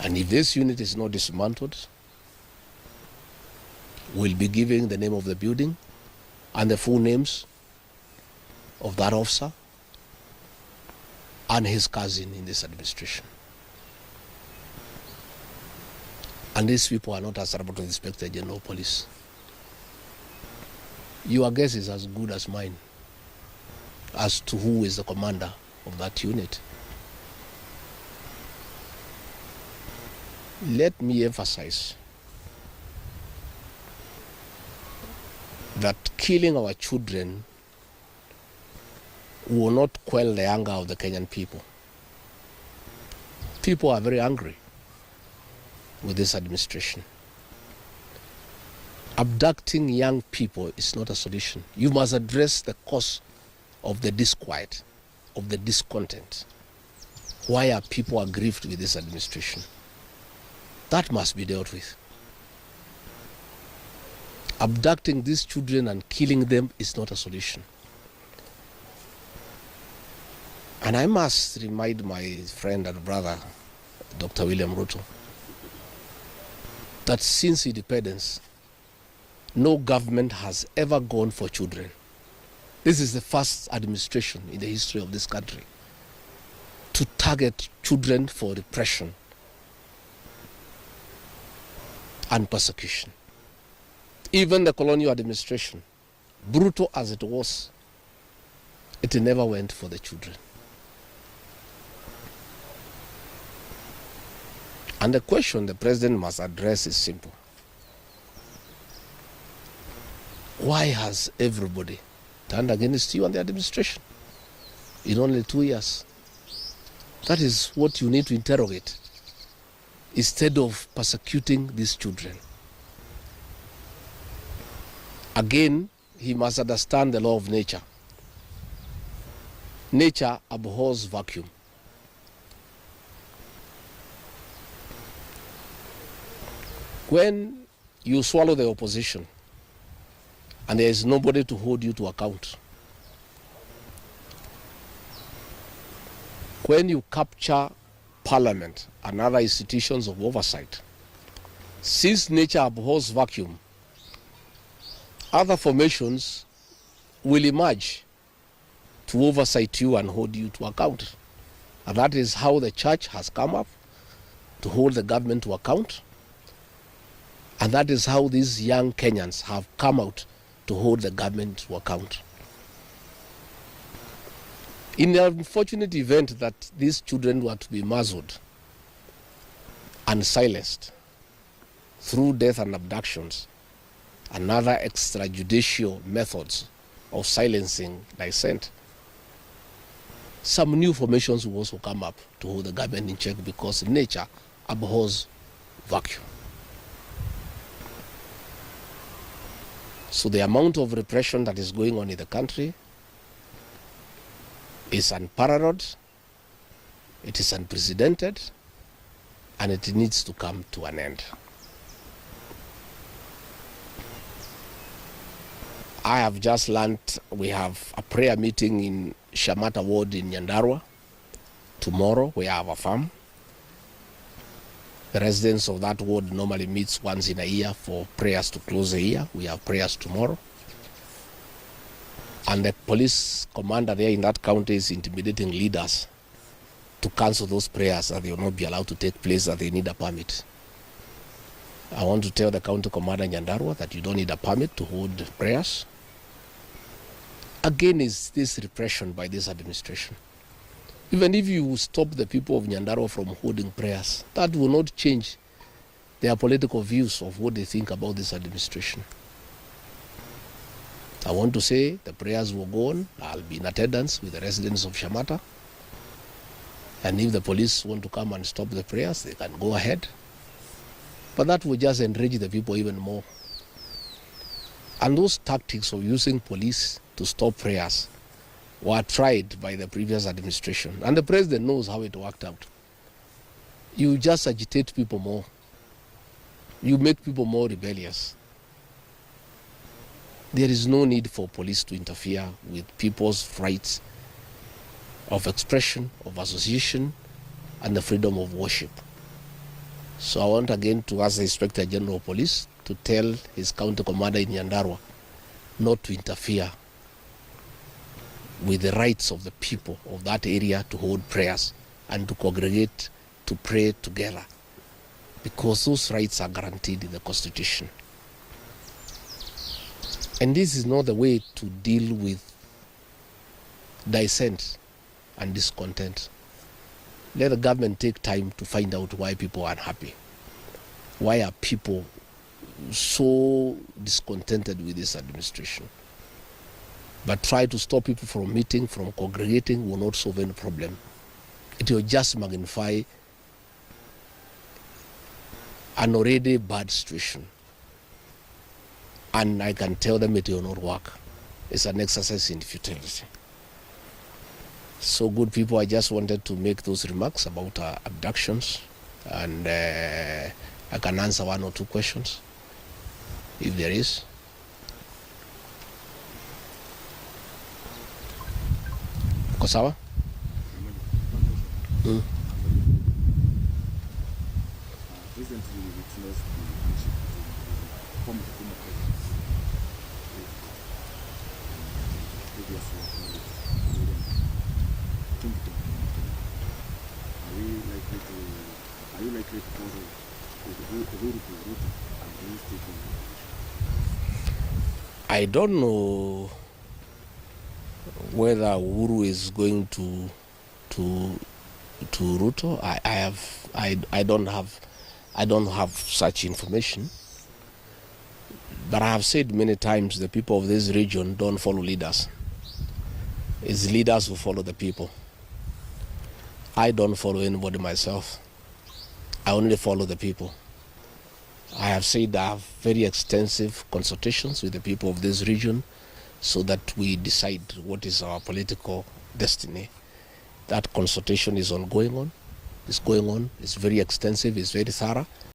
And if this unit is not dismantled, we'll be giving the name of the building and the full names of that officer and his cousin in this administration. And these people are not answerable to the Inspector General of Police. Your guess is as good as mine as to who is the commander of that unit. Let me emphasize that killing our children will not quell the anger of the Kenyan people. People are very angry with this administration. Abducting young people is not a solution. You must address the cause of the disquiet, of the discontent. Why are people aggrieved with this administration? That must be dealt with. Abducting these children and killing them is not a solution. And I must remind my friend and brother, Dr. William Ruto, that since independence, no government has ever gone for children. This is the first administration in the history of this country to target children for repression and persecution. Even the colonial administration, brutal as it was, it never went for the children. And the question the president must address is simple. Why has everybody turned against you and the administration in only 2 years? That is what you need to interrogate instead of persecuting these children. Again, he must understand the law of nature. Nature abhors vacuum. When you swallow the opposition and there is nobody to hold you to account, when you capture parliament and other institutions of oversight, since nature abhors vacuum, other formations will emerge to oversight you and hold you to account. And that is how the church has come up to hold the government to account. And that is how these young Kenyans have come out to hold the government to account. In the unfortunate event that these children were to be muzzled and silenced through death and abductions and other extrajudicial methods of silencing dissent, some new formations will also come up to hold the government in check because nature abhors vacuum. So the amount of repression that is going on in the country is unparalleled, it is unprecedented, and it needs to come to an end. I have just learned we have a prayer meeting in Shamata Ward in Nyandarua. Tomorrow we have a farm. The residents of that ward normally meets once in a year for prayers to close the year. We have prayers tomorrow. And the police commander there in that county is intimidating leaders to cancel those prayers, that they will not be allowed to take place, that they need a permit. I want to tell the county commander in Nyandarua that you don't need a permit to hold prayers. Again, is this repression by this administration. Even if you stop the people of Nyandarua from holding prayers, that will not change their political views of what they think about this administration. I want to say the prayers will go on. I'll be in attendance with the residents of Shamata. And if the police want to come and stop the prayers, they can go ahead. But that will just enrage the people even more. And those tactics of using police to stop prayers were tried by the previous administration. And the president knows how it worked out. You just agitate people more. You make people more rebellious. There is no need for police to interfere with people's rights of expression, of association, and the freedom of worship. So I want again to ask the Inspector General of Police to tell his county commander in Nyandarua not to interfere with the rights of the people of that area to hold prayers and to congregate to pray together, because those rights are guaranteed in the Constitution. And this is not the way to deal with dissent and discontent. Let the government take time to find out why people are unhappy. Why are people so discontented with this administration? But try to stop people from meeting, from congregating will not solve any problem. It will just magnify an already bad situation. And I can tell them it will not work. It's an exercise in futility. So good people, I just wanted to make those remarks about abductions, and I can answer one or two questions if there is. Kosawa? Recently, we witnessed the handshake between former president previously Are you likely to follow Uhuru to Ruto and do you stick on? I don't know whether Uhuru is going to Ruto. I don't have such information. But I have said many times the people of this region don't follow leaders. It's leaders who follow the people. I don't follow anybody myself. I only follow the people. I have said I have very extensive consultations with the people of this region so that we decide what is our political destiny. That consultation is ongoing. It's going on. It's very extensive. It's very thorough.